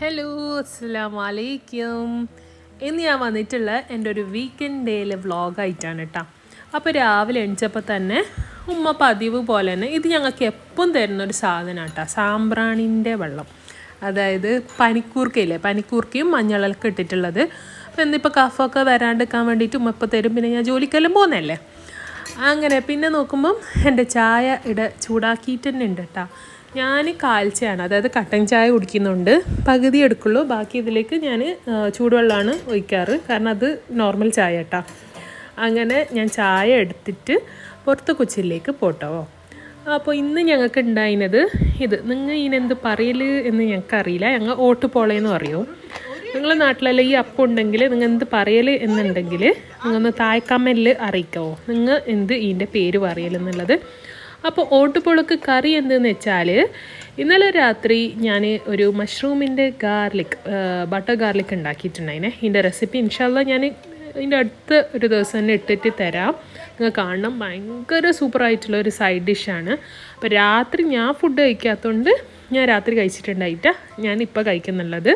Hello അസ്സലാമലൈക്കും. ഇന്ന് ഞാൻ വന്നിട്ടുള്ള എൻ്റെ ഒരു വീക്കെൻഡ് ഡേയിലെ വ്ളോഗായിട്ടാണ് കേട്ടോ. അപ്പോൾ രാവിലെ എണിച്ചപ്പോൾ തന്നെ ഉമ്മ പതിവ് പോലെ തന്നെ ഇത് ഞങ്ങൾക്ക് എപ്പം തരുന്നൊരു സാധനമാണ് കേട്ടോ, സാമ്പ്രാണിൻ്റെ വെള്ളം. അതായത് പനിക്കൂർക്കയില്ലേ, പനിക്കൂർക്കയും മഞ്ഞളൊക്കെ ഇട്ടിട്ടുള്ളത്. അപ്പോൾ എന്നിപ്പോൾ കഫൊക്കെ വരാണ്ടിരിക്കാൻ വേണ്ടിയിട്ട് ഉമ്മ ഇപ്പോൾ തരും. പിന്നെ ഞാൻ ജോലിക്കെല്ലാം പോകുന്നതല്ലേ, അങ്ങനെ. പിന്നെ നോക്കുമ്പം എൻ്റെ ചായ ചൂടാക്കിയിട്ട് തന്നെ ഉണ്ട് കേട്ടോ. ഞാൻ കാൽച്ചയാണ്, അതായത് കട്ടൻ ചായ കുടിക്കുന്നുണ്ട്. പകുതി എടുക്കുള്ളൂ, ബാക്കി ഇതിലേക്ക് ഞാൻ ചൂടുവെള്ളമാണ് ഒഴിക്കാറ്, കാരണം അത് നോർമൽ ചായ കേട്ടോ. അങ്ങനെ ഞാൻ ചായ എടുത്തിട്ട് പുറത്ത് കൊച്ചിയിലേക്ക് പോട്ടോ. അപ്പോൾ ഇന്ന് ഞങ്ങൾക്ക് ഉണ്ടായിരുന്നത് ഇത്, നിങ്ങൾ ഇതിനെന്ത് പറയൽ എന്ന് ഞങ്ങൾക്കറിയില്ല, ഞങ്ങൾ ഓട്ടുപോളയെന്ന് പറയും. നിങ്ങളുടെ നാട്ടിലെല്ലാം ഈ അപ്പം ഉണ്ടെങ്കിൽ നിങ്ങൾ എന്ത് പറയൽ എന്നുണ്ടെങ്കിൽ നിങ്ങളൊന്ന് താഴെ അറിയിക്കാമോ, നിങ്ങൾ എന്ത് ഇതിൻ്റെ പേര് പറയലെന്നുള്ളത്. അപ്പോൾ ഓട്ടുപോളക്ക് കറി എന്തെന്ന് വെച്ചാൽ, ഇന്നലെ രാത്രി ഞാൻ ഒരു മഷ്റൂമിൻ്റെ ബട്ടർ ഗാർലിക് ഉണ്ടാക്കിയിട്ടുണ്ടായിനെ. ഇതിൻ്റെ റെസിപ്പി ഇൻഷാല്ലാ ഞാൻ ഇതിൻ്റെ അടുത്ത ഒരു ദിവസം തന്നെ ഇട്ടിട്ട് തരാം, നിങ്ങൾ കാണണം. ഭയങ്കര സൂപ്പറായിട്ടുള്ള ഒരു സൈഡ് ഡിഷാണ്. അപ്പോൾ രാത്രി ഞാൻ ഫുഡ് കഴിക്കാത്തതുകൊണ്ട് ഞാൻ രാത്രി കഴിച്ചിട്ടുണ്ടായിട്ടാണ് ഞാനിപ്പോൾ കഴിക്കുന്നുള്ളത്.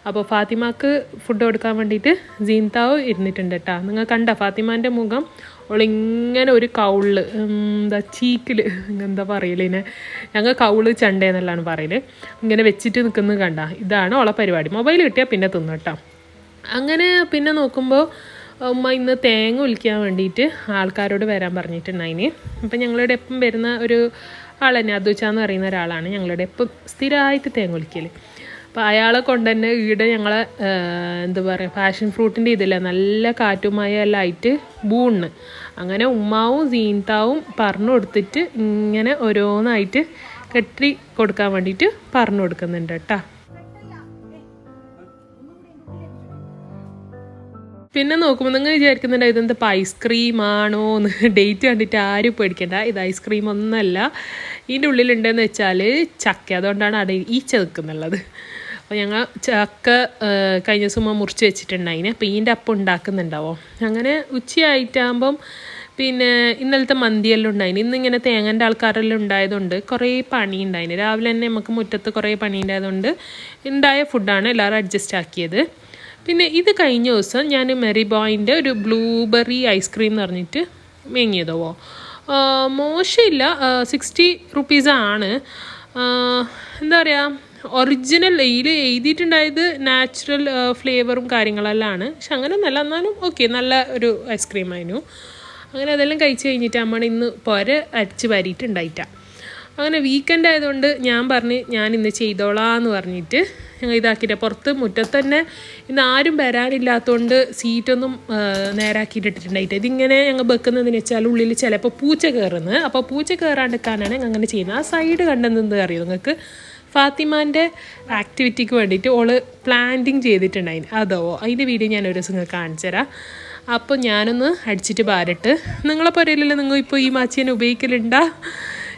അപ്പോൾ ഫാത്തിമാക്ക് ഫുഡ് കൊടുക്കാൻ വേണ്ടിയിട്ട് ജീൻതാവ് ഇരുന്നിട്ടുണ്ട് കേട്ടോ. നിങ്ങൾ കണ്ട ഫാത്തിമാൻ്റെ മുഖം, അവളിങ്ങനെ ഒരു കൗള് ചീക്കിൽ എന്താ പറയലിനെ, ഞങ്ങൾ കൗള് ചണ്ടേന്നെല്ലാണ് പറയൽ, ഇങ്ങനെ വെച്ചിട്ട് നിൽക്കുന്നത് കണ്ട. ഇതാണ് അവളെ പരിപാടി. മൊബൈൽ കിട്ടിയാൽ പിന്നെ തിന്നു കേട്ടോ. അങ്ങനെ പിന്നെ നോക്കുമ്പോൾ ഉമ്മ ഇന്ന് തേങ്ങ ഒലിക്കാൻ വേണ്ടിയിട്ട് ആൾക്കാരോട് വരാൻ പറഞ്ഞിട്ടുണ്ടായിന്. അപ്പം ഞങ്ങളുടെ എപ്പം വരുന്ന ഒരു ആൾ തന്നെ, അതുച്ചാന്ന് പറയുന്ന ഒരാളാണ് ഞങ്ങളുടെ എപ്പം സ്ഥിരമായിട്ട് തേങ്ങ ഒലിക്കൽ. അപ്പോൾ അയാളെ കൊണ്ട് തന്നെ ഈടെ ഞങ്ങളെ എന്താ പറയുക, പാഷൻ ഫ്രൂട്ടിൻ്റെ ഇതില്ല, നല്ല കാറ്റുമായ എല്ലാം ആയിട്ട് ബൂണ്. അങ്ങനെ ഉമ്മാവും സീൻതാവും പറഞ്ഞു കൊടുത്തിട്ട് ഇങ്ങനെ ഓരോന്നായിട്ട് കെട്ടി കൊടുക്കാൻ വേണ്ടിയിട്ട് പറഞ്ഞു കൊടുക്കുന്നുണ്ട് കേട്ടോ. പിന്നെ നോക്കുമ്പോൾ നിങ്ങൾ വിചാരിക്കുന്നുണ്ട് ഇതെന്താ ഐസ്ക്രീം ആണോ എന്ന്. ഡേറ്റ് കണ്ടിട്ട് ആരും പേടിക്കണ്ട, ഇത് ഐസ്ക്രീം ഒന്നല്ല. ഇതിൻ്റെ ഉള്ളിലുണ്ടെന്ന് വെച്ചാൽ ചക്ക, അതുകൊണ്ടാണ് ഈച്ച നിൽക്കുന്നുള്ളത്. അപ്പോൾ ഞങ്ങൾ ചക്ക കഴിഞ്ഞ ദിവസം മുറിച്ച് വെച്ചിട്ടുണ്ടായിന്. അപ്പോൾ ഇതിൻ്റെ അപ്പം ഉണ്ടാക്കുന്നുണ്ടാവോ. അങ്ങനെ ഉച്ചയായിട്ടാകുമ്പം പിന്നെ ഇന്നലത്തെ മന്തിയെല്ലാം ഉണ്ടായിന്. ഇന്നിങ്ങനെ തേങ്ങൻ്റെ ആൾക്കാരെല്ലാം ഉണ്ടായതുകൊണ്ട് കുറേ പണി ഉണ്ടായിന്. രാവിലെ തന്നെ നമുക്ക് മുറ്റത്ത് കുറേ പണി ഉണ്ടായതുകൊണ്ട് ഉണ്ടായ ഫുഡാണ് എല്ലാവരും അഡ്ജസ്റ്റ് ആക്കിയത്. പിന്നെ ഇത് കഴിഞ്ഞ ദിവസം ഞാൻ മെറിബോയിൻ്റെ ഒരു ബ്ലൂബെറി ഐസ്ക്രീം എന്ന് പറഞ്ഞിട്ട് മേങ്ങിയതോ. മോശമില്ല, 60 റുപ്പീസാണ്. എന്താ പറയുക, ഒറിജിനൽ ഇതിൽ എഴുതിയിട്ടുണ്ടായത് നാച്ചുറൽ ഫ്ലേവറും കാര്യങ്ങളെല്ലാം. പക്ഷെ അങ്ങനെയൊന്നല്ല, എന്നാലും ഓക്കെ, നല്ല ഒരു ഐസ്ക്രീം ആയിരുന്നു. അങ്ങനെ അതെല്ലാം കഴിച്ച് കഴിഞ്ഞിട്ട് അമ്മ ഇന്ന് അടിച്ച് വരിയിട്ടുണ്ടായിട്ടാണ്. അങ്ങനെ വീക്കെൻഡ് ആയതുകൊണ്ട് ഞാൻ പറഞ്ഞ് ഞാൻ ഇന്ന് ചെയ്തോളാന്ന് പറഞ്ഞിട്ട് ഞങ്ങൾ ഇതാക്കിയിട്ട് പുറത്ത് മുറ്റത്ത് തന്നെ ഇന്ന് ആരും വരാനില്ലാത്തതുകൊണ്ട് സീറ്റൊന്നും നേരാക്കിയിട്ടിട്ടുണ്ടായിട്ട്. ഇതിങ്ങനെ ഞങ്ങൾ വെക്കുന്നതെന്ന് വെച്ചാൽ ഉള്ളിൽ ചിലപ്പോൾ പൂച്ച കയറുന്നത്. അപ്പോൾ പൂച്ച കയറാണ്ടിരിക്കാനാണ് ഞങ്ങൾ അങ്ങനെ ചെയ്യുന്നത്. ആ സൈഡ് കണ്ടെന്ന് അറിയും നിങ്ങൾക്ക്, ഫാത്തിമാൻ്റെ ആക്ടിവിറ്റിക്ക് വേണ്ടിയിട്ട് ഓള് പ്ലാന്റിങ് ചെയ്തിട്ടുണ്ടായിന്. അതോ അതിൻ്റെ വീഡിയോ ഞാൻ ഒരു ദിവസം നിങ്ങൾക്ക് കാണിച്ചു തരാം. അപ്പോൾ ഞാനൊന്ന് അടിച്ചിട്ട് പാരട്ട്. നിങ്ങളെ പുരയിലല്ലേ നിങ്ങൾ ഇപ്പോൾ ഈ മാച്ചിനെ ഉപയോഗിക്കലുണ്ടാ?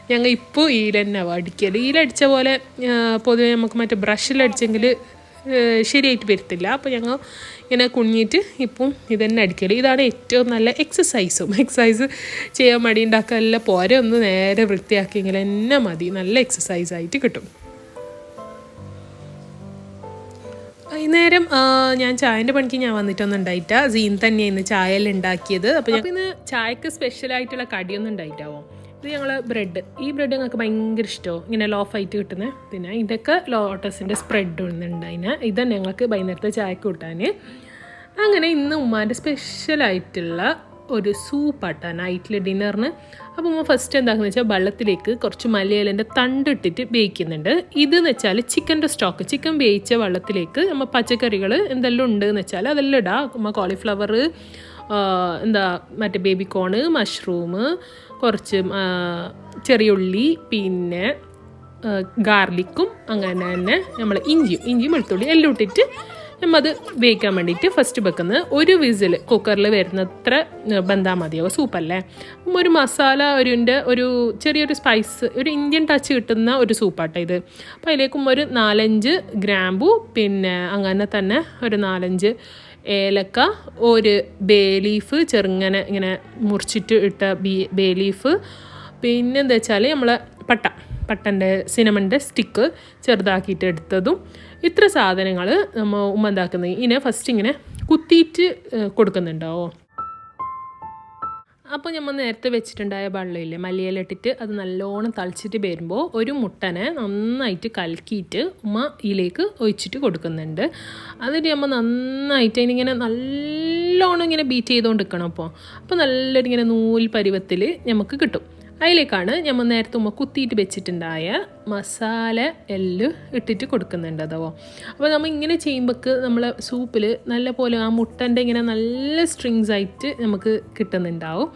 ഞങ്ങൾ ഇപ്പോൾ ഈലെന്നെ അടിക്കൽ. ഈലടിച്ച പോലെ പൊതുവെ നമുക്ക് മറ്റേ ബ്രഷിലടിച്ചെങ്കിൽ ശരിയായിട്ട് വരത്തില്ല. അപ്പോൾ ഞങ്ങൾ ഇങ്ങനെ കുഞ്ഞിട്ട് ഇപ്പം ഇതന്നെ അടിക്കൽ. ഇതാണ് ഏറ്റവും നല്ല എക്സസൈസ് ചെയ്യാൻ മടി ഉണ്ടാക്കാനല്ല, പോരെ ഒന്ന് നേരെ വൃത്തിയാക്കിയെങ്കിൽ എന്നെ മതി, നല്ല എക്സസൈസായിട്ട് കിട്ടും. വൈകുന്നേരം ഞാൻ ചായൻ്റെ പണിക്ക് ഞാൻ വന്നിട്ടൊന്നും ഉണ്ടായിട്ടാ. സീൻ തന്നെയാണ് ചായയെല്ലാം ഉണ്ടാക്കിയത്. അപ്പോൾ ഞങ്ങൾക്ക് ഇന്ന് ചായക്ക് സ്പെഷ്യലായിട്ടുള്ള കടിയൊന്നും ഉണ്ടായിട്ടാവോ. ഇത് ഞങ്ങൾ ബ്രെഡ്, ഈ ബ്രെഡ് ഞങ്ങൾക്ക് ഭയങ്കര ഇഷ്ടമോ, ഇങ്ങനെ ലോഫായിട്ട് കിട്ടുന്നത്. പിന്നെ ഇതൊക്കെ ലോട്ടസിൻ്റെ സ്പ്രെഡ് ഉണ്ടായിന്. ഇതന്നെ ഞങ്ങൾക്ക് വൈകുന്നേരത്തെ ചായക്ക് കൂട്ടാൻ. അങ്ങനെ ഇന്ന് ഉമ്മാൻ്റെ സ്പെഷ്യലായിട്ടുള്ള ഒരു സൂപ്പാട്ടാ നൈറ്റിൽ ഡിന്നറിന്. അപ്പോൾ ഉമ്മ ഫസ്റ്റ് എന്താണെന്ന് വെച്ചാൽ വെള്ളത്തിലേക്ക് കുറച്ച് മലയിലേൻ്റെ തണ്ടിട്ടിട്ട് വേവിക്കുന്നുണ്ട്. ഇതെന്ന് വെച്ചാൽ ചിക്കൻ്റെ സ്റ്റോക്ക്, ചിക്കൻ വേവിച്ച വെള്ളത്തിലേക്ക് നമ്മൾ പച്ചക്കറികൾ എന്തെല്ലാം ഉണ്ടെന്ന് വെച്ചാൽ അതെല്ലാം ഇടാം. നമ്മൾ കോളിഫ്ലവർ, മറ്റേ ബേബിക്കോണ്, മഷ്റൂം, കുറച്ച് ചെറിയ ഉള്ളി, പിന്നെ ഗാർലിക്കും, അങ്ങനെ തന്നെ നമ്മൾ ഇഞ്ചിയും വെളുത്തുള്ളി എല്ലാം ഇട്ടിട്ട് നമ്മൾ അത് വേവിക്കാൻ വേണ്ടിയിട്ട് ഫസ്റ്റ് വെക്കുന്നത്. ഒരു വിസിൽ കുക്കറിൽ വരുന്നത്ര ബന്ധാ മതിയാവും, സൂപ്പല്ലേ. ഒരു മസാല ഒരു ചെറിയൊരു സ്പൈസ്, ഒരു ഇന്ത്യൻ ടച്ച് കിട്ടുന്ന ഒരു സൂപ്പാട്ടോ ഇത്. അപ്പോൾ അതിലേക്കും ഒരു 4-5 ഗ്രാമ്പു, പിന്നെ അങ്ങനെ തന്നെ ഒരു 4-5 ഏലക്ക, ഒരു ബേ ലീഫ് ചെറുങ്ങനെ ഇങ്ങനെ മുറിച്ചിട്ട് ഇട്ട ബേ ലീഫ്, പിന്നെ എന്താ വെച്ചാൽ നമ്മളെ പട്ടൻ്റെ സിനമണിൻ്റെ സ്റ്റിക്ക് ചെറുതാക്കിയിട്ട് എടുത്തതും ഇത്ര സാധനങ്ങൾ നമ്മൾ ഉമ്മ എന്താക്കുന്നത് ഇതിനെ ഫസ്റ്റ് ഇങ്ങനെ കുത്തിയിട്ട് കൊടുക്കുന്നുണ്ടാവോ. അപ്പോൾ നമ്മൾ നേരത്തെ വെച്ചിട്ടുണ്ടായ വെള്ളമില്ലേ മല്ലിയില ഇട്ടിട്ട് അത് നല്ലോണം തളിച്ചിട്ട് വരുമ്പോൾ ഒരു മുട്ടനെ നന്നായിട്ട് കലക്കിയിട്ട് ഉമ്മ ഇതിലേക്ക് ഒഴിച്ചിട്ട് കൊടുക്കുന്നുണ്ട്. അതിന് നമ്മൾ നന്നായിട്ട് അതിനിങ്ങനെ നല്ലോണം ഇങ്ങനെ ബീറ്റ് ചെയ്തുകൊണ്ട് നിൽക്കണം. അപ്പോൾ നല്ലൊരു ഇങ്ങനെ നൂൽ പരുവത്തിൽ നമുക്ക് കിട്ടും. അതിലേക്കാണ് നമ്മൾ നേരത്തെ ഉമ്മ കുത്തിയിട്ട് വെച്ചിട്ടുണ്ടായ മസാല എല്ലാം ഇട്ടിട്ട് കൊടുക്കുന്നുണ്ട്. അതോ അപ്പോൾ നമ്മൾ ഇങ്ങനെ ചെയ്യുമ്പോൾക്ക് നമ്മളെ സൂപ്പിൽ നല്ല പോലെ ആ മുട്ടൻ്റെ ഇങ്ങനെ നല്ല സ്ട്രിങ്സ് ആയിട്ട് നമുക്ക് കിട്ടുന്നുണ്ടാവും.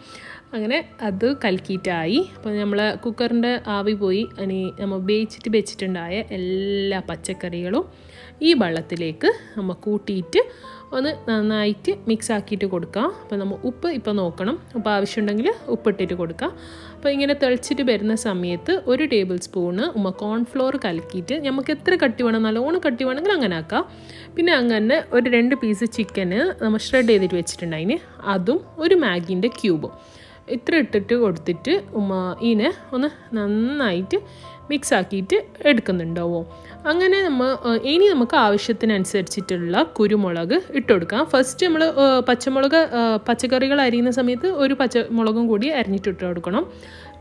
അങ്ങനെ അത് കലക്കിയിട്ടായി. അപ്പോൾ നമ്മൾ കുക്കറിൻ്റെ ആവി പോയി ഇനി നമ്മൾ വേവിച്ചിട്ട് വെച്ചിട്ടുണ്ടായ എല്ലാ പച്ചക്കറികളും ഈ വെള്ളത്തിലേക്ക് നമ്മൾ കൂട്ടിയിട്ട് ഒന്ന് നന്നായിട്ട് മിക്സ് ആക്കിയിട്ട് കൊടുക്കാം. അപ്പോൾ നമ്മൾ ഉപ്പ് ഇപ്പോൾ നോക്കണം, ഉപ്പ് ആവശ്യമുണ്ടെങ്കിൽ ഉപ്പിട്ടിട്ട് കൊടുക്കാം. അപ്പോൾ ഇങ്ങനെ തിളച്ചിട്ട് വരുന്ന സമയത്ത് 1 ടേബിൾ സ്പൂണ് ഉമ്മ കോൺഫ്ലോർ കലക്കിയിട്ട് നമുക്ക് എത്ര കട്ടി വേണം, നല്ലോണം കട്ടി വേണമെങ്കിൽ അങ്ങനെ ആക്കാം. പിന്നെ അങ്ങനെ ഒരു 2 പീസ് ചിക്കന് നമ്മൾ ഷ്രെഡ് ചെയ്തിട്ട് വെച്ചിട്ടുണ്ടായിന്, അതും ഒരു മാഗീൻ്റെ ക്യൂബും ഇത്ര ഇട്ടിട്ട് കൊടുത്തിട്ട് ഉമ്മ ഇതിനെ ഒന്ന് നന്നായിട്ട് മിക്സ് ആക്കിയിട്ട് എടുക്കുന്നുണ്ടാവോ. അങ്ങനെ ഇനി നമുക്ക് ആവശ്യത്തിനനുസരിച്ചിട്ടുള്ള കുരുമുളക് ഇട്ട് കൊടുക്കാം. ഫസ്റ്റ് നമ്മൾ പച്ചക്കറികൾ അരിയുന്ന സമയത്ത് ഒരു പച്ചമുളകും കൂടി അരിഞ്ഞിട്ടിട്ട് കൊടുക്കണം.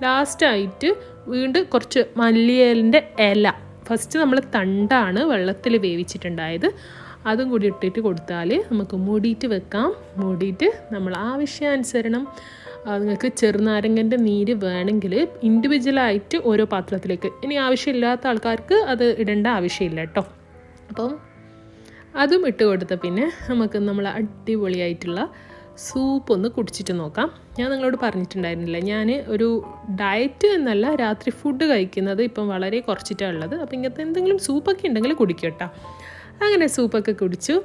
ലാസ്റ്റായിട്ട് വീണ്ടും കുറച്ച് മല്ലിയിലിൻ്റെ ഇല, ഫസ്റ്റ് നമ്മൾ തണ്ടാണ് വെള്ളത്തിൽ വേവിച്ചിട്ടുണ്ടായത്, അതും കൂടി ഇട്ടിട്ട് കൊടുത്താൽ നമുക്ക് മൂടിയിട്ട് വെക്കാം. മൂടിയിട്ട് നമ്മൾ ആവശ്യാനുസരണം നിങ്ങൾക്ക് ചെറുനാരങ്ങൻ്റെ നീര് വേണമെങ്കിൽ ഇൻഡിവിജ്വലായിട്ട് ഓരോ പാത്രത്തിലേക്ക്, ഇനി ആവശ്യമില്ലാത്ത ആൾക്കാർക്ക് അത് ഇടേണ്ട ആവശ്യമില്ല കേട്ടോ. അപ്പം അതും ഇട്ട് കൊടുത്ത പിന്നെ നമുക്ക് നമ്മൾ അടിപൊളിയായിട്ടുള്ള സൂപ്പ് ഒന്ന് കുടിച്ചിട്ട് നോക്കാം. ഞാൻ നിങ്ങളോട് പറഞ്ഞിട്ടുണ്ടായിരുന്നില്ല, ഞാൻ ഒരു ഡയറ്റ് എന്നല്ല രാത്രി ഫുഡ് കഴിക്കുന്നത് ഇപ്പം വളരെ കുറച്ചിട്ടാണ് ഉള്ളത്. അപ്പോൾ ഇങ്ങനത്തെ എന്തെങ്കിലും സൂപ്പൊക്കെ ഉണ്ടെങ്കിൽ കുടിക്കും കേട്ടോ. അങ്ങനെ സൂപ്പൊക്കെ കുടിച്ചു.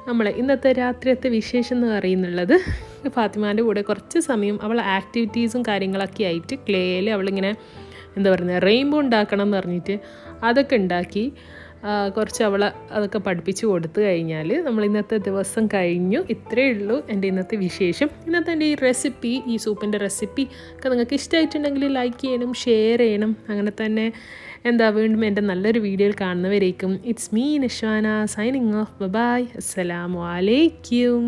നമ്മളെ ഇന്നത്തെ രാത്രിയത്തെ വിശേഷം എന്ന് പറയുന്നുള്ളത്, ഫാത്തിമാൻ്റെ കൂടെ കുറച്ച് സമയം അവൾ ആക്ടിവിറ്റീസും കാര്യങ്ങളൊക്കെ ആയിട്ട് ക്ലേയിൽ അവളിങ്ങനെ എന്താ പറയുന്നത് റെയിൻബോ ഉണ്ടാക്കണം എന്ന് പറഞ്ഞിട്ട് അതൊക്കെ ഉണ്ടാക്കി കുറച്ച് അവളെ അതൊക്കെ പഠിപ്പിച്ച് കൊടുത്തു കഴിഞ്ഞാൽ നമ്മൾ ഇന്നത്തെ ദിവസം കഴിഞ്ഞു. ഇത്രയേ ഉള്ളൂ എൻ്റെ ഇന്നത്തെ വിശേഷം. ഇന്നത്തെ എൻ്റെ ഈ റെസിപ്പി, ഈ സൂപ്പിൻ്റെ റെസിപ്പി ഒക്കെ നിങ്ങൾക്ക് ഇഷ്ടമായിട്ടുണ്ടെങ്കിൽ ലൈക്ക് ചെയ്യണം, ഷെയർ ചെയ്യണം. അങ്ങനെ തന്നെ വീണ്ടും എൻ്റെ നല്ലൊരു വീഡിയോയിൽ കാണുന്നവരേക്കും it's me Nishana signing off. Bye. അസ്സലാമു അലൈക്കും.